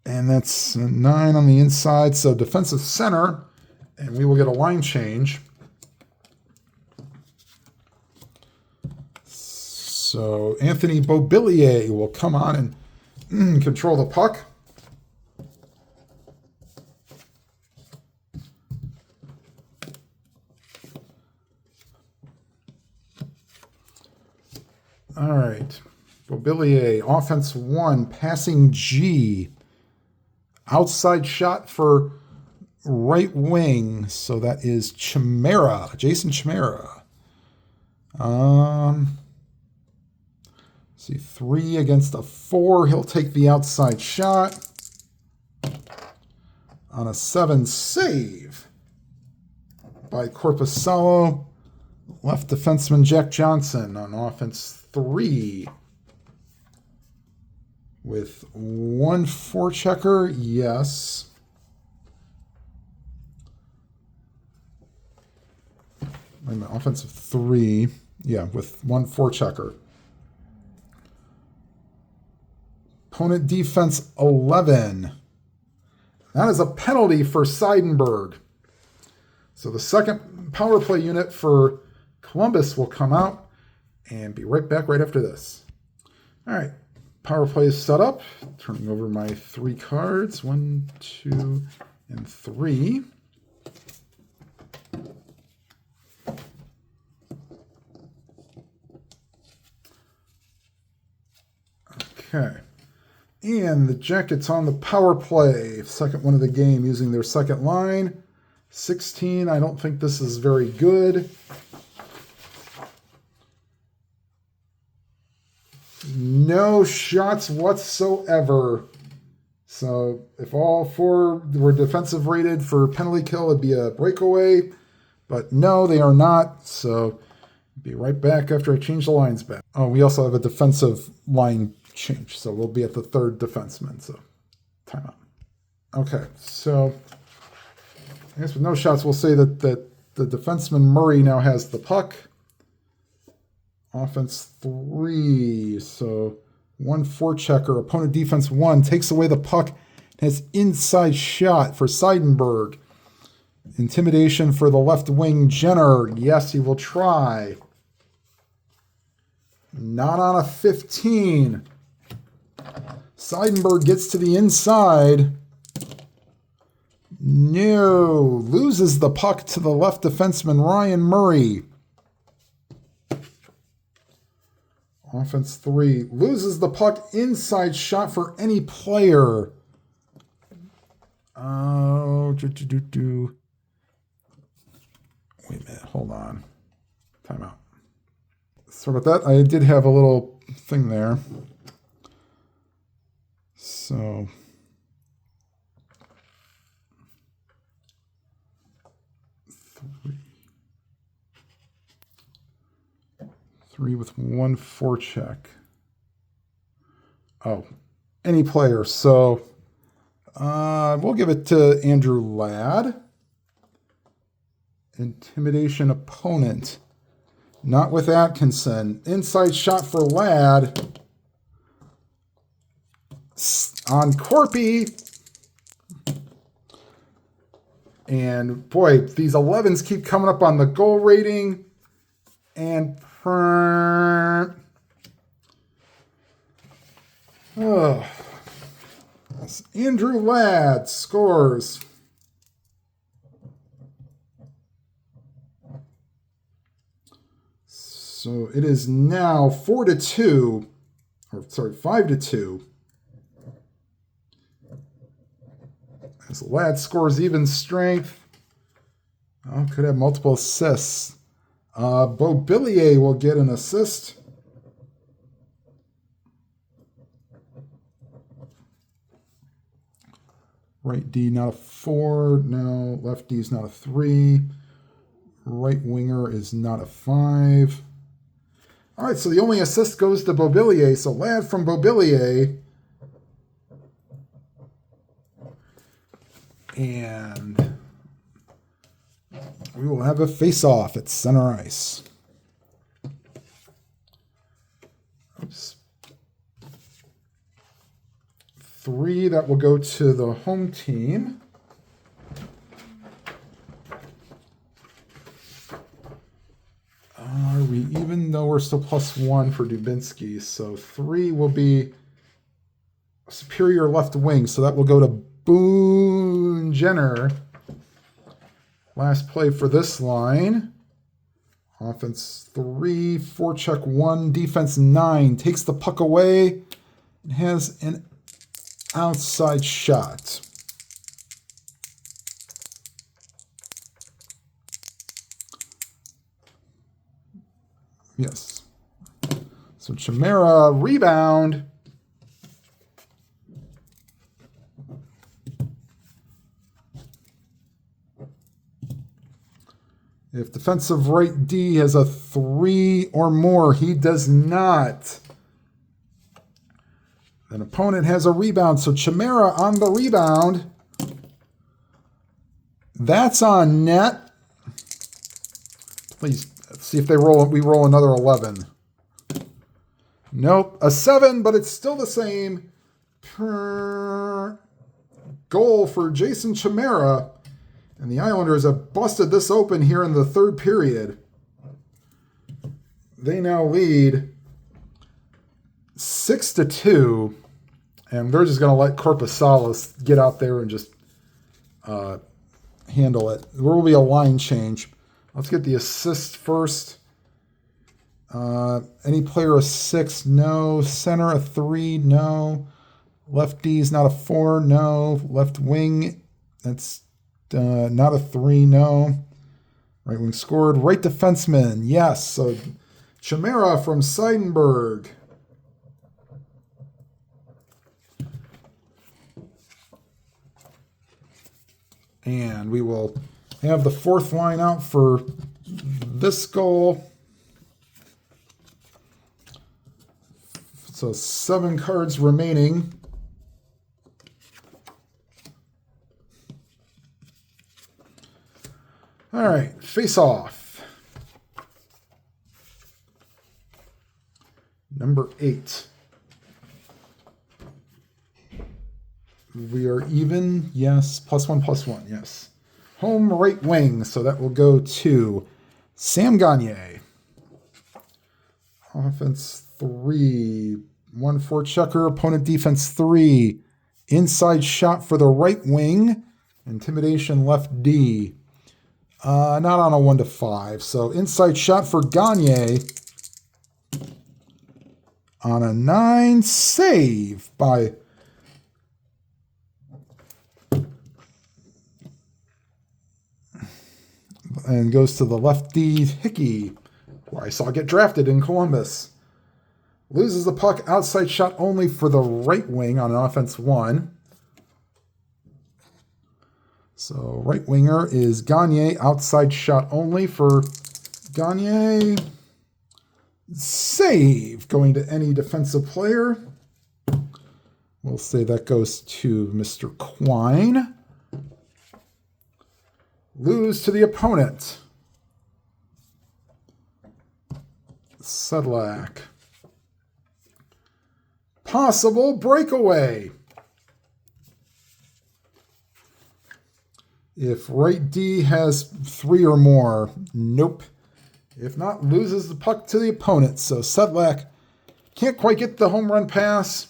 And that's a 9 on the inside, so defensive center, and we will get a line change. So Anthony Beauvillier will come on and control the puck. All right. Beauvillier, offense 1, passing G. Outside shot for right wing. So that is Chimera, Jason Chimera. See, 3 against a 4. He'll take the outside shot on a 7 save by Korpisalo. Left defenseman Jack Johnson on offense 3 with 1 forechecker. Yes. Wait a minute, offensive 3. Yeah, with 1 forechecker. Opponent defense 11. That is a penalty for Seidenberg. So the second power play unit for Columbus will come out and be right back right after this. All right, power play is set up. Turning over my 3 cards, 1, 2, and 3. Okay. And the Jackets on the power play, second one of the game, using their second line. 16, I don't think this is very good. No shots whatsoever. So if all 4 were defensive rated for penalty kill, it'd be a breakaway. But no, they are not. So be right back after I change the lines back. Oh, we also have a defensive line change. So we'll be at the 3rd defenseman. So timeout. Okay, so I guess with no shots, we'll say that the defenseman Murray now has the puck. Offense 3, so 1 forechecker. Opponent defense 1 takes away the puck. Has inside shot for Seidenberg. Intimidation for the left wing Jenner. Yes, he will try. Not on a 15. Seidenberg gets to the inside. No. Loses the puck to the left defenseman Ryan Murray. Offense 3. Loses the puck. Inside shot for any player. Oh, Wait a minute. Hold on. Timeout. Sorry about that. I did have a little thing there. So 3 with 1 forecheck. Oh, any player. So we'll give it to Andrew Ladd. Intimidation opponent. Not with Atkinson. Inside shot for Ladd. On Corpy. And boy, these 11s keep coming up on the goal rating. And Andrew Ladd scores. So it is now 4-2, or sorry, 5-2. As Ladd scores even strength. Oh, could have multiple assists. Beauvillier will get an assist. Right D not a 4. No. Left D is not a 3. Right winger is not a 5. All right, so the only assist goes to Beauvillier. So Ladd from Beauvillier. And we will have a face-off at center ice. Oops. 3, that will go to the home team. Are we even? Though we're still +1 for Dubinsky. So 3 will be superior left wing. So that will go to Boone Jenner. Last play for this line. Offense 3, forecheck 1, defense 9. Takes the puck away and has an outside shot. Yes. So Chimera rebound. If defensive right D has a 3 or more, he does not. An opponent has a rebound, so Chimera on the rebound. That's on net. Please see if they roll. We roll another 11. Nope, a 7, but it's still the same. Goal for Jason Chimera. And the Islanders have busted this open here in the third period. They now lead 6-2. And they're just going to let Korpisalo get out there and just handle it. There will be a line change. Let's get the assist first. Any player a 6? No. Center a 3? No. Left D is not a 4? No. Left wing, that's not a 3, no. Right wing scored. Right defenseman, yes. So Chimera from Seidenberg. And we will have the fourth line out for this goal. So 7 cards remaining. All right, face off. Number 8. We are even, yes, +1, yes. Home right wing, so that will go to Sam Gagner. Offense 3, 1 forechecker, opponent defense 3. Inside shot for the right wing, intimidation left D. Not on a 1-5. So inside shot for Gagner on a 9. Save by and goes to the left D Hickey, who I saw get drafted in Columbus. Loses the puck, outside shot only for the right wing on an offense 1. So right winger is Gagner, outside shot only for Gagner. Save going to any defensive player. We'll say that goes to Mr. Quine. Lose to the opponent. Sedlak. Possible breakaway. If right D has 3 or more, nope. If not, loses the puck to the opponent. So Sedlak can't quite get the home run pass.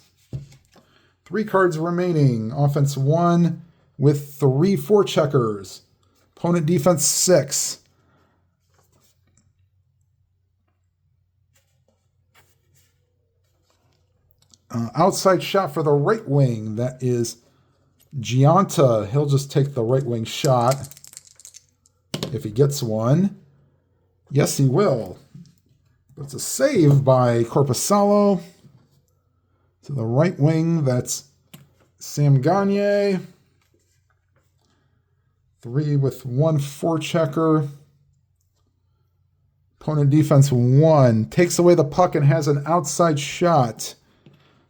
3 cards remaining. Offense 1 with 3 forecheckers. Opponent defense 6. Outside shot for the right wing. That is Gianta. He'll just take the right wing shot if he gets one. Yes, he will. That's a save by Korpisalo. To the right wing, that's Sam Gagne. 3 with 1 forechecker. Opponent defense 1. Takes away the puck and has an outside shot.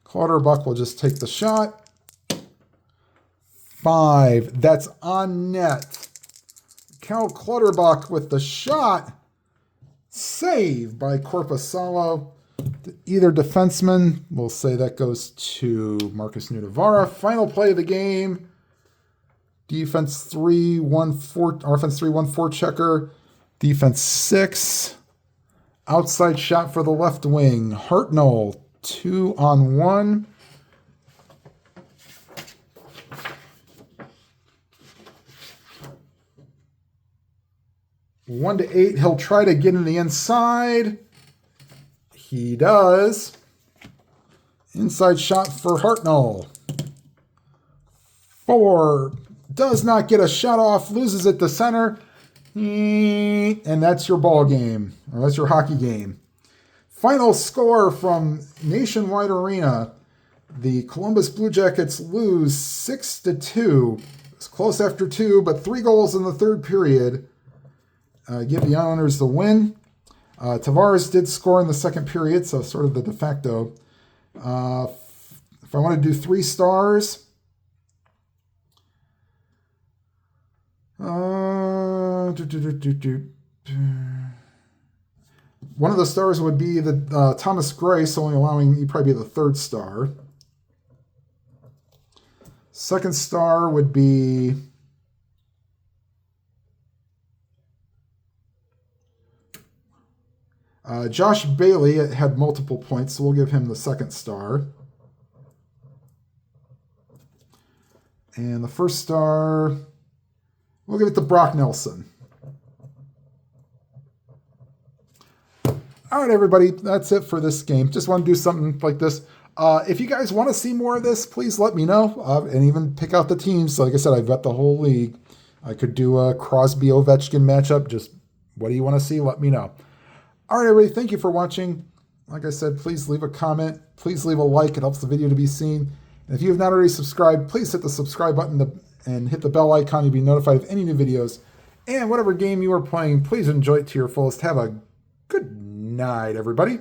Clutterbuck will just take the shot. 5. That's on net. Cal Clutterbuck with the shot. Save by Korpisalo. Either defenseman, we'll say that goes to Marcus Nudavara. Final play of the game. Defense 3, 1, 4, offense 3, 1, 4 checker. Defense 6. Outside shot for the left wing. Hartnell, 2 on 1. One to 8. He'll try to get in the inside. He does. Inside shot for Hartnell. 4. Does not get a shot off. Loses it to center. And that's your ball game. Or that's your hockey game. Final score from Nationwide Arena. The Columbus Blue Jackets lose 6-2. It's close after 2, but 3 goals in the third period. Give the Islanders the win. Tavares did score in the second period, so sort of the de facto. If I want to do 3 stars, one of the stars would be the Thomas Greiss, only allowing you probably be the 3rd star. Second star would be Josh Bailey. Had multiple points, so we'll give him the 2nd star. And the 1st star, we'll give it to Brock Nelson. All right, everybody, that's it for this game. Just want to do something like this. If you guys want to see more of this, please let me know, and even pick out the teams. Like I said, I've got the whole league. I could do a Crosby-Ovechkin matchup. Just what do you want to see? Let me know. All right, everybody, thank you for watching. Like I said, please leave a comment. Please leave a like. It helps the video to be seen. And if you have not already subscribed, please hit the subscribe button and hit the bell icon. You'll be notified of any new videos. And whatever game you are playing, please enjoy it to your fullest. Have a good night, everybody.